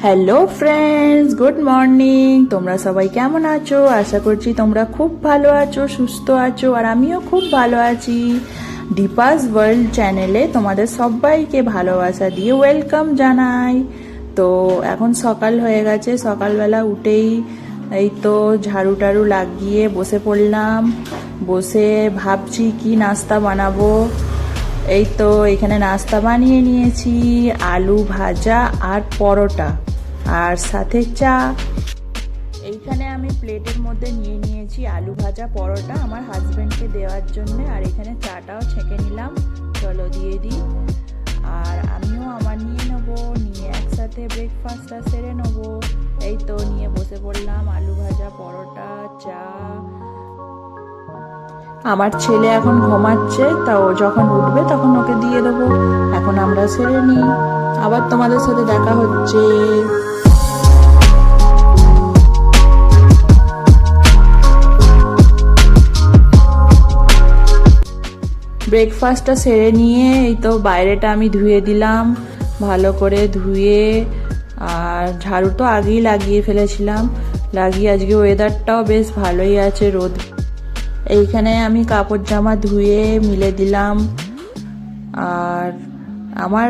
Hello friends, good morning. তোমরা সবাই কেমন আছো? আশা করছি তোমরা খুব ভালো আছো, সুস্থ আছো, আর আমিও খুব ভালো আছি। দীপাস ওয়ার্ল্ড চ্যানেলে তোমাদের সবাইকে ভালোবাসা দিয়ে ওয়েলকাম জানাই। তো এখন সকাল হয়ে গেছে, সকালবেলা উঠেই এই তো ঝাড়ু টাড়ু লাগিয়ে বসে পড়লাম। বসে ভাবছি কি নাস্তা বানাবো। এই তো এখানে নাস্তা বানিয়ে নিয়েছি, আলু ভাজা আর পরোটা, আর সাথে চা। এইখানে আমি প্লেটের মধ্যে নিয়ে নিয়েছি আলু ভাজা পরোটা আমার হাজবেন্ডকে দেওয়ার জন্য, আর এখানে চাটাও ছেঁকে নিলাম। চলো দিয়ে দিই। আর আমিও আমার নিয়ে নেবো, নিয়ে একসাথে ব্রেকফাস্টটা সেরে নেবো। এই তো নিয়ে বসে পড়লাম, আলু ভাজা পরোটা চা। আমার ছেলে এখন ঘুমাচ্ছে, তা ও যখন উঠবে তখন ওকে দিয়ে দেবো। এখন আমরা সেরে নিই, আবার তোমাদের সাথে দেখা হচ্ছে। ব্রেকফাস্টটা সেরে নিয়ে এই তো বাইরেটা আমি ধুয়ে দিলাম, ভালো করে ধুয়ে। আর ঝাড়ু তো আগেই লাগিয়ে ফেলেছিলাম, লাগিয়ে আজকে ওয়েদারটাও বেশ ভালোই আছে, রোদ। এইখানে আমি কাপড় জামা ধুয়ে মিলে দিলাম। আর আমার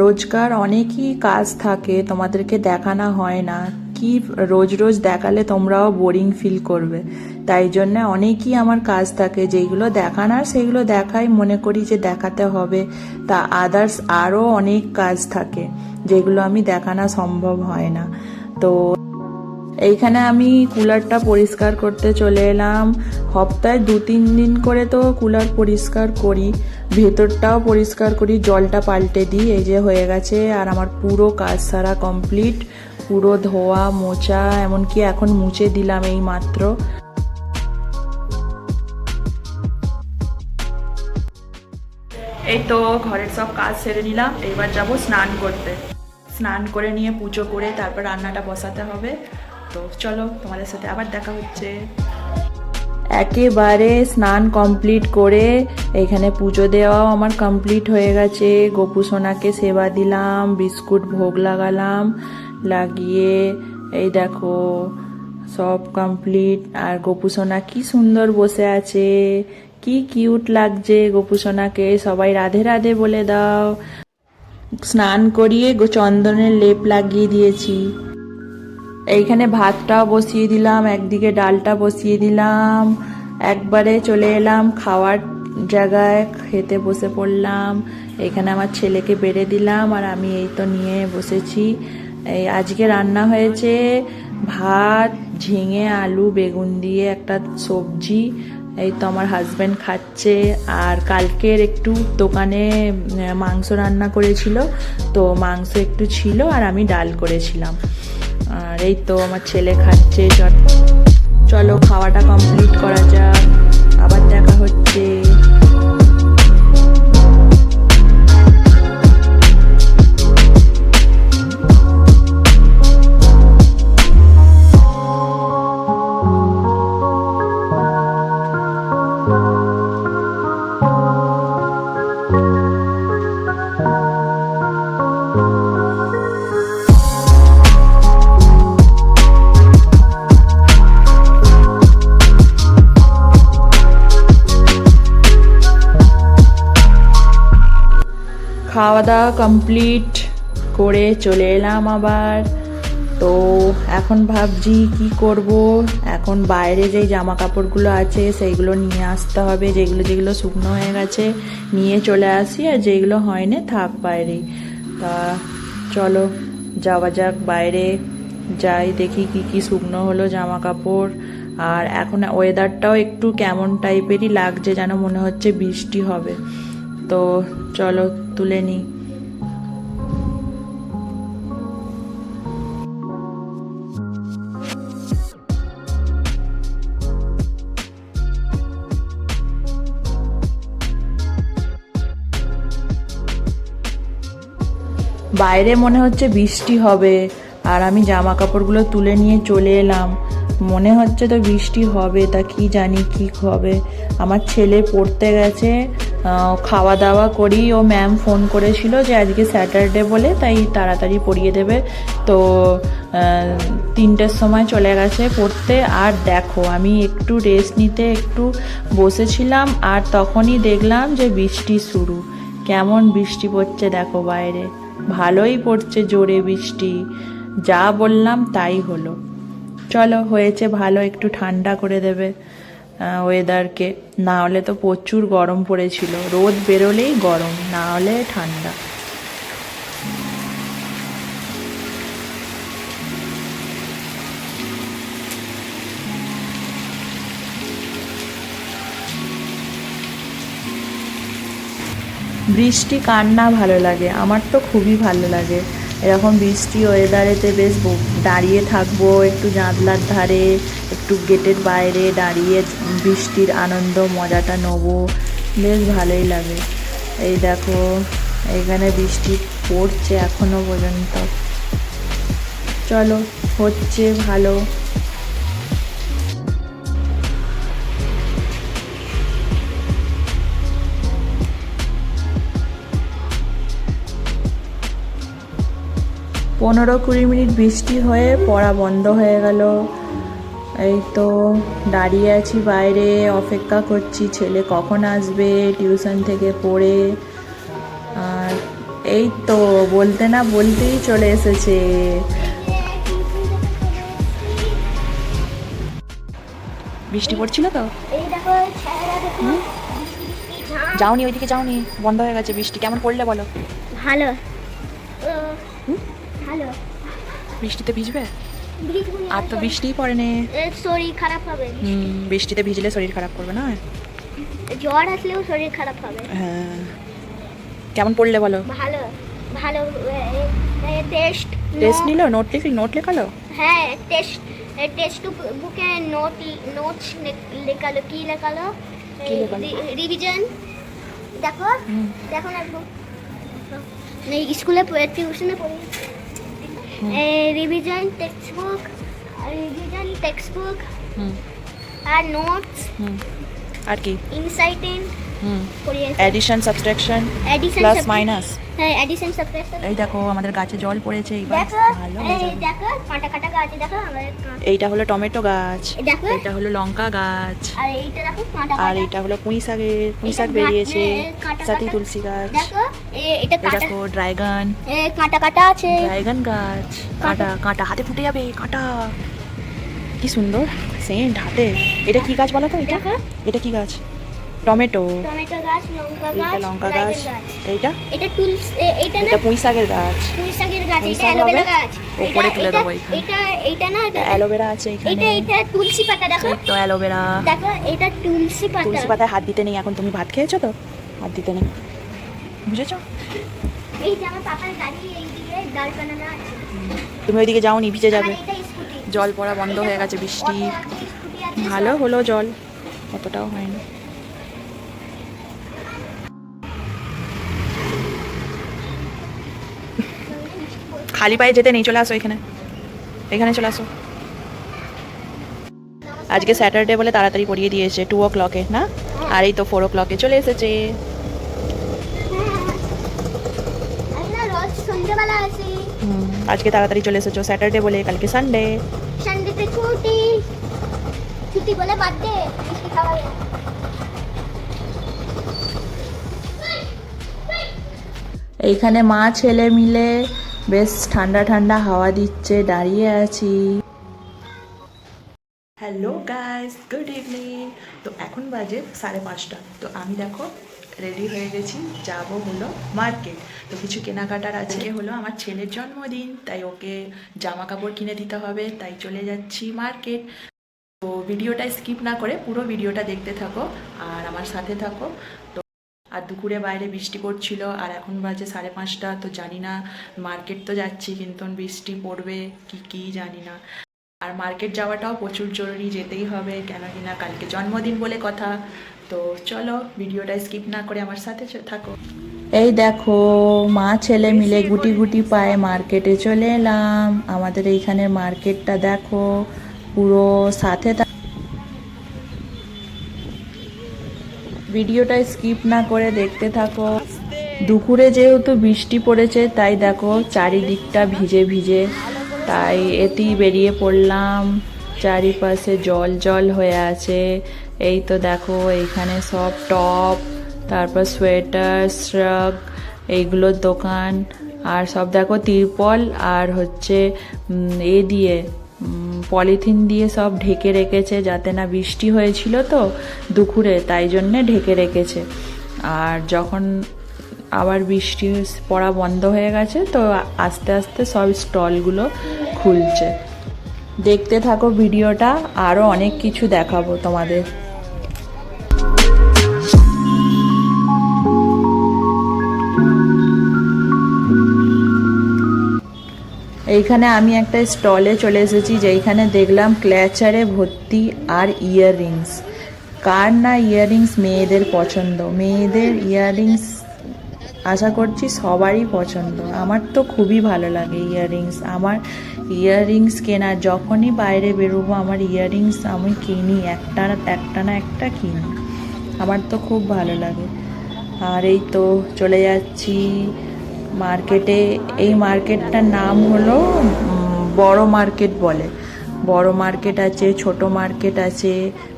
রোজকার অনেকই কাজ থাকে, তোমাদেরকে দেখানো হয় না। কি রোজ রোজ দেখালে তোমরাও বোরিং ফিল করবে, তাই জন্য অনেকই আমার কাজ থাকে, যেগুলো দেখানোর সেগুলো দেখাই, মনে করি যে দেখাতে হবে। তা আদার্স আরও অনেক কাজ থাকে যেগুলো আমি দেখানো সম্ভব হয় না। তো এইখানে আমি কুলারটা পরিষ্কার করতে চলে এলাম। সপ্তাহে 2-3 দিন করে তো কুলার পরিষ্কার করি, ভেতরটাও পরিষ্কার করি, জলটা পাল্টে দিই। এই যে হয়ে গেছে, আর আমার পুরো কাজ সারা কমপ্লিট, পুরো ধোয়া মোছা, এমনকি এখন মুছে দিলাম এই মাত্র। এই তো ঘরের সব কাজ সেরে নিলাম, এবার যাব স্নান করতে। স্নান করে নিয়ে পুজো করে তারপর রান্নাটা বসাতে হবে। তো চলো, তোমাদের সাথে আবার দেখা হচ্ছে। একেবারে স্নান কমপ্লিট করে এখানে পুজো দেওয়াও আমার কমপ্লিট হয়ে গেছে। গোপু সোনাকে সেবা দিলাম, বিস্কুট ভোগ লাগালাম, লাগিয়ে এই দেখো সব কমপ্লিট। আর গোপু সোনা কি সুন্দর বসে আছে, কি কিউট লাগছে গোপু সোনাকে। সবাই রাধে রাধে বলে দাও। স্নান করিয়ে চন্দনের লেপ লাগিয়ে দিয়েছি। এইখানে ভাতটাও বসিয়ে দিলাম, একদিকে ডালটা বসিয়ে দিলাম। একবারে চলে এলাম খাওয়ার জায়গায়, খেতে বসে পড়লাম। এখানে আমার ছেলেকে বেড়ে দিলাম, আর আমি এই তো নিয়ে বসেছি। এই আজকে রান্না হয়েছে ভাত, ঝিঙে আলু বেগুন দিয়ে একটা সবজি। এই তো আমার হাজব্যান্ড খাচ্ছে। আর কালকের একটু দোকানে মাংস রান্না করেছিল, তো মাংস একটু ছিল, আর আমি ডাল করেছিলাম। আর এই তো আমার ছেলে খাচ্ছে। চলো খাওয়াটা কমপ্লিট করা যাক, আবার দেখা হচ্ছে। খাওয়া দাওয়া কমপ্লিট করে চলে এলাম আবার। তো এখন ভাবছি কি করব। এখন বাইরে যেই জামা কাপড়গুলো আছে সেইগুলো নিয়ে আসতে হবে, যেগুলো যেগুলো শুকনো হয়ে গেছে নিয়ে চলে আসি, আর যেগুলো হয়নি থাক বাইরেই। তা চলো যাওয়া যাক, বাইরে যাই, দেখি কি কি শুকনো হলো জামা কাপড়। আর এখন ওয়েদারটাও একটু কেমন টাইপেরই লাগছে, যেন মনে হচ্ছে বৃষ্টি হবে। তো চলো তুলে নিই। বাইরে মনে হচ্ছে বৃষ্টি হবে, আর আমি জামা কাপড়গুলো তুলে নিয়ে চলে এলাম। মনে হচ্ছে তো বৃষ্টি হবে, তা কি জানি কি হবে। আমার ছেলে পড়তে গেছে, খাওয়া দাওয়া করি। ও ম্যাম ফোন করেছিল যে আজকে স্যাটারডে বলে, তাই তাড়াতাড়ি পড়িয়ে দেবে। তো 3টের সময় চলে গেছে পড়তে। আর দেখো আমি একটু রেস্ট নিতে একটু বসেছিলাম, আর তখনই দেখলাম যে বৃষ্টি শুরু। কেমন বৃষ্টি পড়ছে দেখো বাইরে, ভালোই পড়ছে জোরে বৃষ্টি। যা বললাম তাই হলো। চলো, হয়েছে ভালো, একটু ঠান্ডা করে দেবে ওয়েদারকে। না হলে তো প্রচুর গরম পড়েছিল, রোদ বেরোলেই গরম, না হলে ঠান্ডা। বৃষ্টি কার না ভালো লাগে, আমার তো খুবই ভালো লাগে। এরকম বৃষ্টি ওয়েদারেতে বেশ দাঁড়িয়ে থাকবো একটু জানলার ধারে, একটু গেটের বাইরে দাঁড়িয়ে বৃষ্টির আনন্দ মজাটা নেবো, বেশ ভালোই লাগে। এই দেখো এইখানে বৃষ্টি পড়ছে এখনো পর্যন্ত। চলো, হচ্ছে ভালো। পনেরো 20 মিনিট বৃষ্টি হয়ে পড়া বন্ধ হয়ে গেল। এই তো দাঁড়িয়ে আছি বাইরে, অপেক্ষা করছি ছেলে কখন আসবে টিউশন থেকে পড়ে। আর এই তো বলতে না বলতেই চলে এসেছে। বৃষ্টি পড়ছিল তো, যাওনি ওইদিকে, যাওনি, বন্ধ হয়ে গেছে বৃষ্টি। কেমন পড়লে বলো? ভালো ভালো। বৃষ্টিতে ভিজবে? আর তো বৃষ্টিই পড়েনি, শরীর খারাপ হবে। বৃষ্টিতে ভিজলে শরীর খারাপ করবে না? জ্বর আসলেও শরীর খারাপ হবে। হ্যাঁ, কেমন পড়লে বলো? ভালো ভালো। টেস্ট নিল, নোট লেখালো? হ্যাঁ, টেস্ট বুকে নোটস লেখালো। কি লেখালো? রিভিশন। দেখো দেখো না, স্কুলে টিউশনে পড়ি। রিভিশন টেক্সট বুক আর নোটস। আর কি? ইনসাইটিং এডিশন, সাবট্রাকশন, প্লাস মাইনাস। হ্যাঁ, এডিশন সাবট্রাকশন। এই দেখো আমাদের গাছে জল পড়েছে এইবার। ভালো, দেখো কাঁটা কাঁটা গাছ। দেখো আমাদের এইটা হলো টমেটো গাছ, দেখো এটা হলো লঙ্কা গাছ, আর এইটা দেখো কাঁটা আর এটা হলো পুঁই শাক বেরিয়েছে, সাথে তুলসী গাছ। দেখো এটা দেখো ড্রাগন, কাঁটা কাঁটা আছে। ড্রাগন গাছ, কাঁটা হাতে ফুটে যাবে কাঁটা। কি সুন্দর সেন্ট হাতে। এটা কি গাছ বলো তো? এটা কি গাছ? টমেটো গাছ, লঙ্কা গাছ, এটা তুলসী, এটা পুঁই শাকের গাছ, এটা অ্যালোভেরা গাছ। উপরে তুলে দেবো। এটা না, অ্যালোভেরা আছে এখানে। এটা তুলসী পাতা। দেখো তো অ্যালোভেরা। দেখো এটা তুলসী পাতায় হাত দিতে নেই এখন। তুমি ভাত খেয়েছো তো, হাত দিতে নেই, বুঝেছো? এই যে আমার পাপার গাড়ি এইদিকে ডাল বানানো আছে। তুমি ওইদিকে যাওনি, ভিজে যাবে। এটা স্কুটি। জল পড়া বন্ধ হয়ে গেছে, বৃষ্টি ভালো হলো, জল অতটাও হয়নি। খালি পায়ে যেতে নেই, চলে আসো এখানে চলে আসো। আজকে স্যাটারডে বলে তাড়াতাড়ি পড়িয়ে দিয়েছে 2 o'clock না, আর এই তো 4 o'clock চলে এসেছে। আজকে তাড়াতাড়ি চলে এসেছো, স্যাটারডে বলে, কালকে সানডে। সানডেতে ছুটি বলে বাদ দে, মিষ্টি খাওয়াবে। এইখানে মা ছেলে মিলে বেশ ঠান্ডা ঠান্ডা হাওয়া দিচ্ছে, দাঁড়িয়ে আছি। Hello guys, good evening. তো এখন বাজে 5:30। তো আমি দেখো রেডি হয়ে গেছি, যাব হলো মার্কেট। তো কিছু কেনাকাটার আছে। হলো আমার ছেলের জন্মদিন, তাই ওকে জামা কাপড় কিনে দিতে হবে, তাই চলে যাচ্ছি মার্কেট। তো ভিডিওটা স্কিপ না করে পুরো ভিডিওটা দেখতে থাকো আর আমার সাথে থাকো। তো আর দুপুরে বাইরে বৃষ্টি পড়ছিল, আর এখন বাজে 5:30। তো জানি না, মার্কেট তো যাচ্ছি কিন্তু বৃষ্টি পড়বে কি জানি না। আর মার্কেট যাওয়াটাও প্রচুর জরুরি, যেতেই হবে, কেন কিনা কালকে জন্মদিন বলে কথা। তো চলো ভিডিওটা স্কিপ না করে আমার সাথে থাকো। এই দেখো মা ছেলে মিলে গুটি গুটি পায়ে মার্কেটে চলে এলাম। আমাদের এইখানের মার্কেটটা দেখো, পুরো সাথে ভিডিওটা স্কিপ না করে দেখতে থাকো। দুপুরে যেহেতু বৃষ্টি পড়েছে তাই দেখো চারিদিকটা ভিজে ভিজে, তাই এতেই বেরিয়ে পড়লাম। চারিপাশে জল জল হয়ে আছে। এই তো দেখো এইখানে সব টপ, তারপর সোয়েটার, শ্রাগ এইগুলোর দোকান। আর সব দেখো তিরপল আর হচ্ছে এ দিয়ে পলিথিন দিয়ে সব ঢেকে রেখেছে, যাতে না বৃষ্টি হয়েছিল তো দুপুরে, তাই জন্যে ঢেকে রেখেছে। আর যখন আবার বৃষ্টি পড়া বন্ধ হয়ে গেছে তো আস্তে আস্তে সব স্টলগুলো খুলছে। দেখতে থাকো ভিডিওটা, আরও অনেক কিছু দেখাবো তোমাদের। এইখানে আমি একটা স্টলে চলে এসেছি, যেইখানে দেখলাম ক্ল্যাচারে ভর্তি আর ইয়াররিংস। কার না ইয়াররিংস মেয়েদের পছন্দ, মেয়েদের ইয়াররিংস আশা করছি সবারই পছন্দ। আমার তো খুবই ভালো লাগে ইয়াররিংস। আমার ইয়াররিংস কেনা, যখনই বাইরে বেরোবো আমার ইয়াররিংস আমি কিনি, একটা না একটা কিনি। আমার তো খুব ভালো লাগে। আর এই তো চলে যাচ্ছি মার্কেটে। এই মার্কেটটার নাম হলো বড় মার্কেট বলে। বড় মার্কেট আছে, ছোট মার্কেট আছে,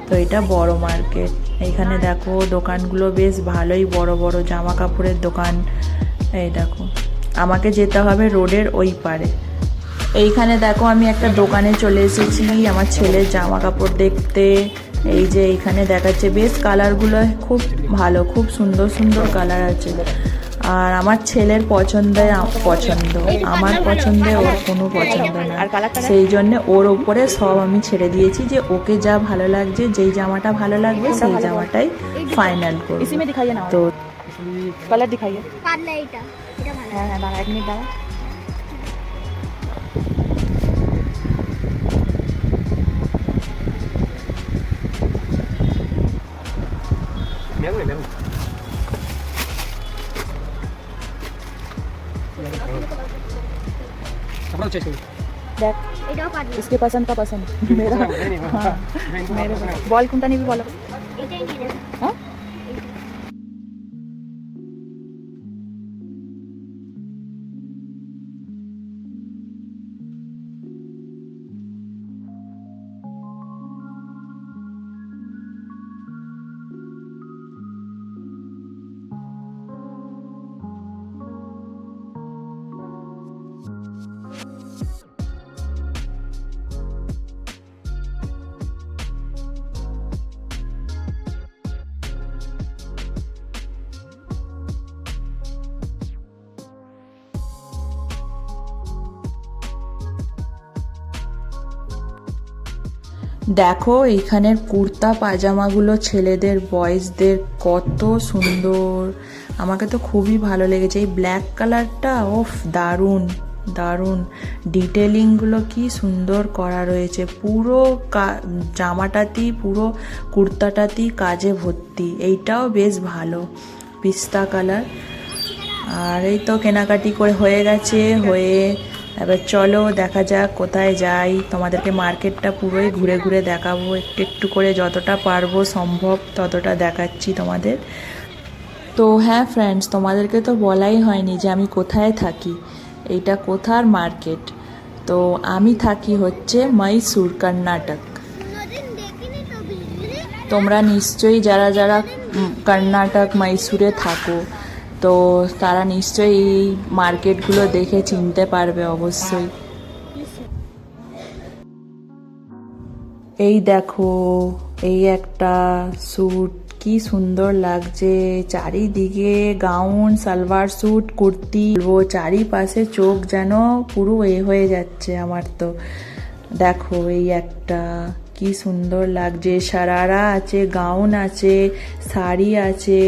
তো এটা বড় মার্কেট। এইখানে দেখো দোকানগুলো বেশ ভালোই বড় বড়, জামা কাপড়ের দোকান। এই দেখো আমাকে যেতে হবে রোডের ওই পারে। এইখানে দেখো আমি একটা দোকানে চলে এসেছি আমার ছেলের জামা কাপড় দেখতে। এই যে এইখানে দেখাচ্ছে, বেশ কালারগুলো খুব ভালো, খুব সুন্দর সুন্দর কালার আছে। আর আমার ছেলের পছন্দে পছন্দ, আমার পছন্দে ওর কোনো পছন্দ না, সেই জন্য ওর ওপরে সব আমি ছেড়ে দিয়েছি যে ওকে যা ভালো লাগছে, যেই জামাটা ভালো লাগবে সেই জামাটাই ফাইনাল করব। তো কালার দিখাইয়ে, হ্যাঁ হ্যাঁ দাঁড়া 1 মিনিট দাঁড়া। দেখ इसके पसंद का पसंद मेरा हाँ मेरे बॉल कुंटा नहीं भी बोलो हाँ। দেখো এইখানের কুর্তা পাজামাগুলো ছেলেদের বয়েজদের কত সুন্দর, আমাকে তো খুবই ভালো লেগেছে। এই ব্ল্যাক কালারটা ওফ দারুণ দারুণ, ডিটেলিংগুলো কি সুন্দর করা রয়েছে। পুরো জামাটাতেই পুরো কুর্তাটাতেই কাজে ভর্তি। এইটাও বেশ ভালো, পিস্তা কালার। আর এই তো কেনাকাটি করে হয়ে গেছে, হয়ে এবার চলো দেখা যাক কোথায় যাই। তোমাদেরকে মার্কেটটা পুরোই ঘুরে ঘুরে দেখাবো, একটু একটু করে যতটা পারবো সম্ভব ততটা দেখাচ্ছি তোমাদের। তো হ্যাঁ ফ্রেন্ডস, তোমাদেরকে তো বলাই হয়নি যে আমি কোথায় থাকি। এইটা কোথার মার্কেট? তো আমি থাকি হচ্ছে মহীশূর, কর্ণাটক। তোমরা নিশ্চয়ই যারা যারা কর্ণাটক মহীশূরে থাকো তো তারা নিশ্চয়ই এই মার্কেটগুলো দেখে চিনতে পারবে অবশ্যই। এই দেখো এই একটা স্যুট, কি সুন্দর লাগছে। চারিদিকে গাউন, সালোয়ার স্যুট, কুর্তি, ও চারিপাশে চোখ যেন পুরো হয়ে যাচ্ছে আমার। তো দেখো এই একটা কি সুন্দর লাগছে। সারারা আছে, গাউন আছে, শাড়ি আছে,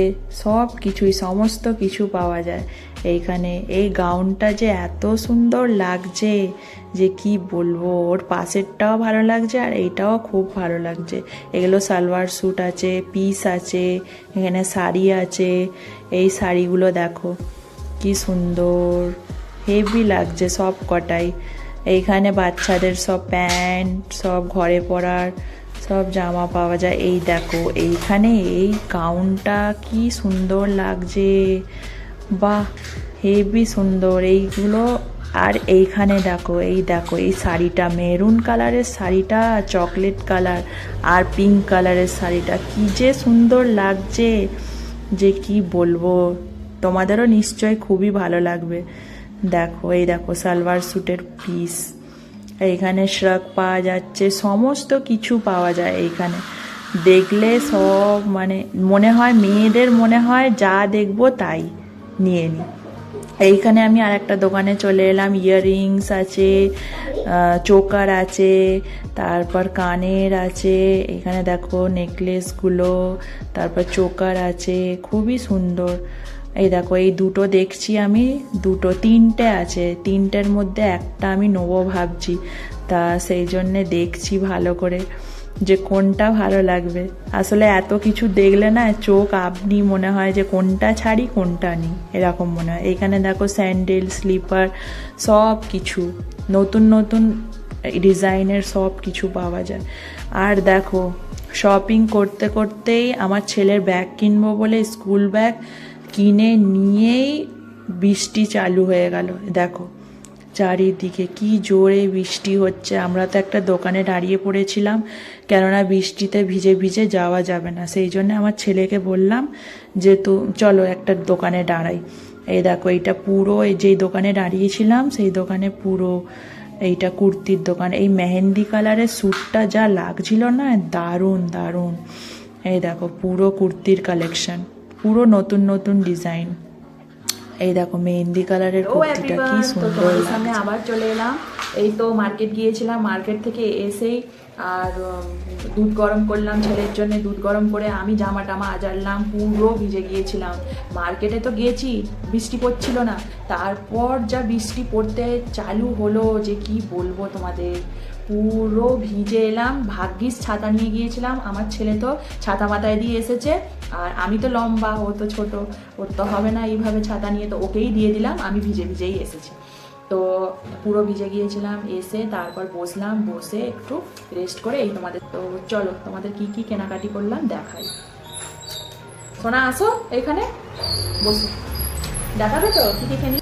সব কিছুই সমস্ত কিছু পাওয়া যায় এইখানে। এই গাউনটা যে এত সুন্দর লাগছে যে কি বলবো, ওর পাশেরটাও ভালো লাগছে আর এইটাও খুব ভালো লাগছে। এগুলো সালোয়ার স্যুট আছে, পিস আছে, এখানে শাড়ি আছে। এই শাড়িগুলো দেখো কি সুন্দর, হেভি লাগছে সব কটাই। এইখানে বাচ্চাদের সব প্যান্ট, সব ঘরে পরার সব জামা পাওয়া যায়। এই দেখো এইখানে এই গাউনটা কি সুন্দর লাগছে, বাহ হেভি সুন্দর এইগুলো। আর এইখানে দেখো এই শাড়িটা মেরুন কালারের শাড়িটা, চকলেট কালার আর পিঙ্ক কালারের শাড়িটা কি যে সুন্দর লাগছে যে কি বলবো, তোমাদেরও নিশ্চয় খুবই ভালো লাগবে। দেখো এই দেখো সালোয়ার স্যুটের পিস, এইখানে শ্রাক পাওয়া যাচ্ছে, সমস্ত কিছু পাওয়া যায় এইখানে। দেখলে সব মানে মনে হয় মেয়েদের মনে হয় যা দেখবো তাই নিয়ে নিই। এইখানে আমি আর একটা দোকানে চলে এলাম, ইয়াররিংস আছে, চোকার আছে, তারপর কানের আছে, এখানে দেখো নেকলেসগুলো, তারপর চোকার আছে, খুবই সুন্দর। এই দেখো এই দুটো দেখছি আমি, তিনটে আছে, তিনটের মধ্যে একটা আমি নেবো ভাবছি, তা সেই জন্যে দেখছি ভালো করে যে কোনটা ভালো লাগবে। আসলে এত কিছু দেখলে না চোখ আপনি মনে হয় যে কোনটা ছাড়ি কোনটা নিই এরকম মনে হয়। এখানে দেখো স্যান্ডেল, স্লিপার সব কিছু নতুন নতুন ডিজাইনের সব কিছু পাওয়া যায়। আর দেখো শপিং করতে করতেই আমার ছেলের ব্যাগ কিনবো বলে স্কুল ব্যাগ কিনে নিয়েই বৃষ্টি চালু হয়ে গেল। দেখো চারিদিকে কি জোরে বৃষ্টি হচ্ছে। আমরা তো একটা দোকানে দাঁড়িয়ে পড়েছিলাম, কেননা বৃষ্টিতে ভিজে ভিজে যাওয়া যাবে না, সেই জন্য আমার ছেলেকে বললাম যে চলো একটা দোকানে দাঁড়াই। এই দেখো এইটা পুরো এই যেই দোকানে দাঁড়িয়েছিলাম সেই দোকানে পুরো এইটা কুর্তির দোকান। এই মেহেন্দি কালারের স্যুটটা যা লাগছিল না, দারুণ দারুণ। এই দেখো পুরো কুর্তির কালেকশন, পুরো নতুন নতুন ডিজাইন। এই দেখো মেহেন্দি কালারের কুর্তিটা কি সুন্দর। সামনে আবার চলে এলাম, এই তো মার্কেট গিয়েছিলাম, মার্কেট থেকে এসেই আর দুধ গরম করলাম ছেলের জন্য, দুধ গরম করে আমি জামা টামা আজারলাম, পুরো ভিজে গিয়েছিলাম। মার্কেটে তো গিয়েছি বৃষ্টি পড়ছিল না, তারপর যা বৃষ্টি পড়তে চালু হলো যে কি বলবো তোমাদের, পুরো ভিজে এলাম। ভাগ্যিস ছাতা নিয়ে গিয়েছিলাম, আমার ছেলে তো ছাতা মাথায় দিয়ে এসেছে, আর আমি তো লম্বা, ও তো ছোট, ওর তো হবে না এইভাবে ছাতা নিয়ে, তো ওকেই দিয়ে দিলাম, আমি ভিজে ভিজেই এসেছি। তো পুরো ভিজে গিয়েছিলাম, এসে তারপর বসলাম, বসে একটু রেস্ট করে এই তোমাদের, তো চলো তোমাদের কি কি কেনাকাটি করলাম দেখাই। সোনা আসো এখানে বসো, দেখাবে তো কি কি কিনি।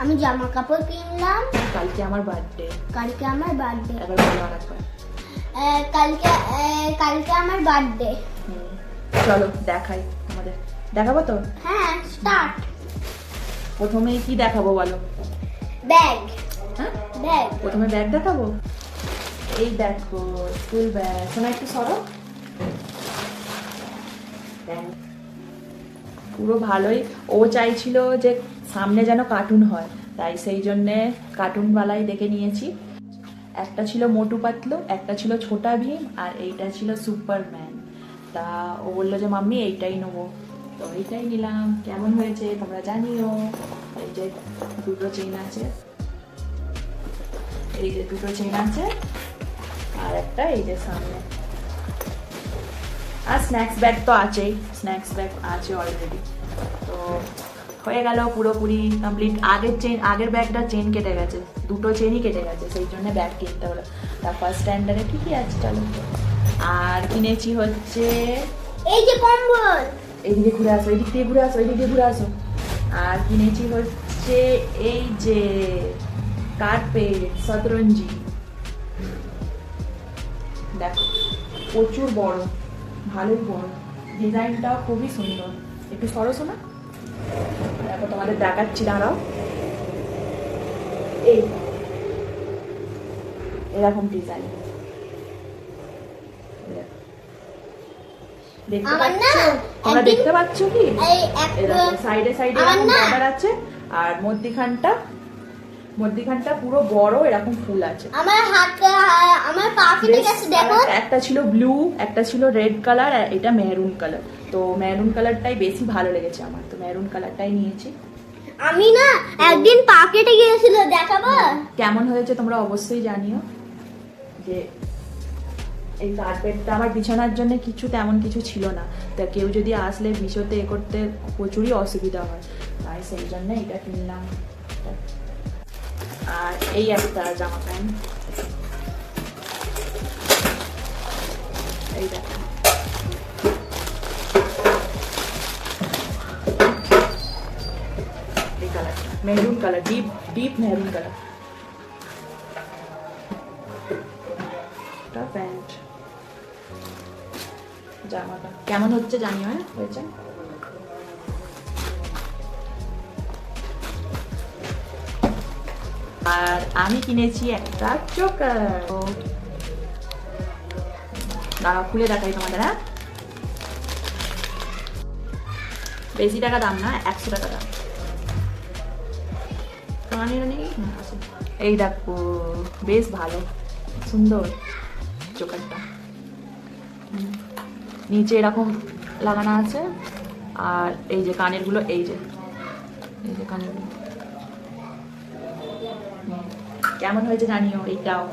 আমি জামা কাপড় কিনলাম, কালকে আমার বার্থডে। এবার বলো আরেকবার। কালকে আমার বার্থডে। চলো দেখাই তোমাদের, দেখাবো তো? হ্যাঁ স্টার্ট। প্রথমে কি দেখাবো বলো? ব্যাগ। হ্যাঁ ব্যাগ, প্রথমে ব্যাগ দেখাবো। এই দেখো স্কুল ব্যাগ। শোনা একটু সরো, পুরো ভালোই। ও চাইছিল যে সামনে যেন কার্টুন হয়, তাই সেই জন্যে কার্টুনওয়ালাই দেখে নিয়েছি। একটা ছিল মোটু পাতলু, একটা ছিল ছোটা ভীম, আর এইটা ছিল সুপারম্যান। তা ও বললো যে মাম্মি এইটাই নেবো, তো এইটাই নিলাম। কেমন হয়েছে তোমরা জানিও। এই যে দুটো চেন আছে, এই যে দুটো চেন আছে, আর একটা এই যে সামনে। আর স্ন্যাক্স ব্যাগ তো আছেই, স্ন্যাক্স ব্যাগ আছে অলরেডি। তো হয়ে গেল পুরোপুরি কমপ্লিট। আগের ব্যাগটা চেন কেটে গেছে, দুটো চেনই কেটে গেছে, সেই জন্য ব্যাগ কিনতে হলো। তার ফার্স্ট স্ট্যান্ডার্ডে কি কি আছে চলো। আর কিনেছি হচ্ছে এই যে কম্বল, এইদিকে ঘুরে আসো, এইদিক দিয়ে ঘুরে আসো, এইদিক দিয়ে ঘুরে আসো। আর কিনেছি হচ্ছে এই যে কার্পেট, শতরঞ্জি। দেখো প্রচুর বড়, ভালোই বড়, ডিজাইনটাও খুবই সুন্দর। একটু সরস না, দেখো তোমাদের দেখাচ্ছি, দাঁড়াও। এই এরকম ডিজাইন দেখতে পাচ্ছ তোমরা, দেখতে পাচ্ছ কি? সাইডে সাইডে এরকম বর্ডার আছে, আর মধ্যিখানটা পুরো বড় এরকম ফুল আছে। আমার পা কেটে গেছে দেখো। একটা ছিল ব্লু, একটা ছিল রেড কালার, আর এটা মেরুন কালার। তো মেরুন কালারটাই বেশি ভালো লেগেছে আমার, তো মেরুন কালারটাই নিয়েছি। আমি না একদিন পা কেটে গিয়েছিল, দেখাবো কেমন হয়েছে তোমরা অবশ্যই জানিও। যে এই কার্পেটটা আমার বিছানার জন্য তেমন কিছু ছিল না, তা কেউ যদি আসলে বিছতে করতে প্রচুরই অসুবিধা হয়, তাই সেই জন্য এটা কিনলাম। আর এই একটা জামা প্যান্ট, এই দেখো এই কালারটা maroon colour, deep deep maroon colour. Pant জামাটা কেমন হচ্ছে জানিও। হয়েছে। আর আমি কিনেছি একটা চোকার, দাঁড়াও খুলে দেখাই তোমাদের। হ্যাঁ, বেশি টাকা দাম না, 100 টাকা দাম। এই দেখো বেশ ভালো, সুন্দর চোকারটা। নিচে এরকম লাগানো আছে, আর এই যে কানের গুলো, এই যে কানের গুলো কেমন হয়েছে জানিও। এইটাও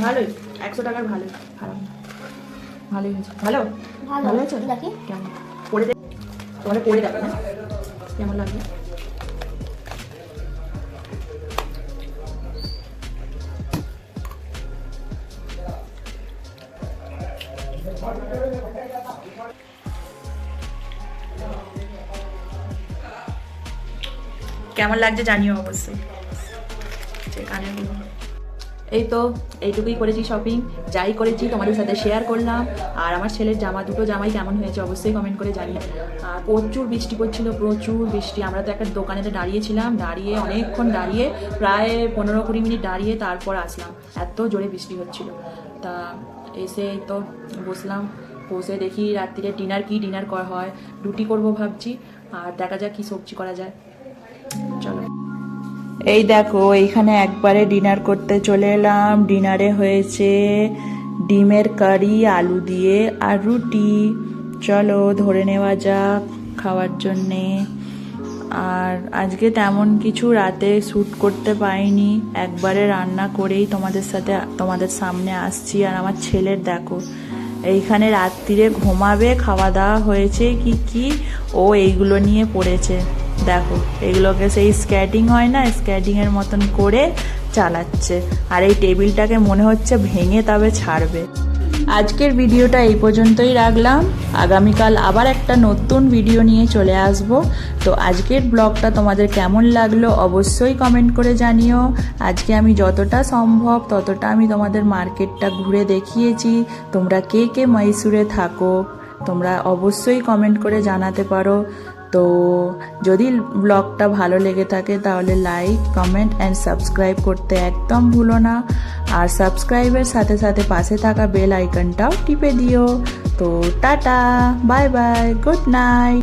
ভালোই, 100 টাকার ভালোই, খারাপ না, ভালোই হয়েছে। ভালো ভালো হয়েছে। দেখি কেমন পরে দেখ, তোমাদের পরে দেখো না কেমন লাগবে। কেমন লাগছে জানিও অবশ্যই। এই তো এইটুকুই করেছি শপিং, যাই করেছি তোমাদের সাথে শেয়ার করলাম। আর আমার ছেলের দুটো জামাই কেমন হয়েছে অবশ্যই কমেন্ট করে জানিও। আর প্রচুর বৃষ্টি পড়ছিল, প্রচুর বৃষ্টি। আমরা তো একটা দোকানেতে দাঁড়িয়েছিলাম, দাঁড়িয়ে অনেকক্ষণ দাঁড়িয়ে, প্রায় 15-20 মিনিট দাঁড়িয়ে তারপর আসলাম, এত জোরে বৃষ্টি হচ্ছিল। তা এসে তো বসলাম, বসে দেখি রাত্রিরে ডিনার করা হয়। রুটি করবো ভাবছি, আর দেখা যাক কি সবজি করা যায়। চলো, এই দেখো এইখানে একবারে ডিনার করতে চলে এলাম। ডিনারে হয়েছে ডিমের কারি আলু দিয়ে আর রুটি। চলো ধরে নেওয়া যাক খাওয়ার জন্যে। আর আজকে তেমন কিছু রাতে শ্যুট করতে পাইনি, একবারে রান্না করেই তোমাদের সামনে আসছি। আর আমার ছেলের দেখো এইখানে রাত্রিরে ঘুমাবে, খাওয়া দাওয়া হয়েছে কি ও এইগুলো নিয়ে পড়েছে। দেখো এগুলোকে সেই স্কেটিং হয় না, স্কেটিংয়ের মতন করে চালাচ্ছে। আর এই টেবিলটাকে মনে হচ্ছে ভেঙে তবে ছাড়বে। আজকের ভিডিওটা এই পর্যন্তই রাখলাম, আগামীকাল আবার একটা নতুন ভিডিও নিয়ে চলে আসব। তো আজকের ব্লগটা তোমাদের কেমন লাগলো অবশ্যই কমেন্ট করে জানিও। আজকে আমি যতটা সম্ভব ততটা আমি তোমাদের মার্কেটটা ঘুরে দেখিয়েছি। তোমরা কে কে মহীশূরে থাকো তোমরা অবশ্যই কমেন্ট করে জানাতে পারো। তো যদি ব্লগটা ভালো লেগে থাকে তাহলে লাইক, কমেন্ট অ্যান্ড সাবস্ক্রাইব করতে একদম ভুলো না। আর সাবস্ক্রাইবের সাথে সাথে পাশে থাকা বেল আইকনটাও টিপে দিও। তো tata, bye bye, good night.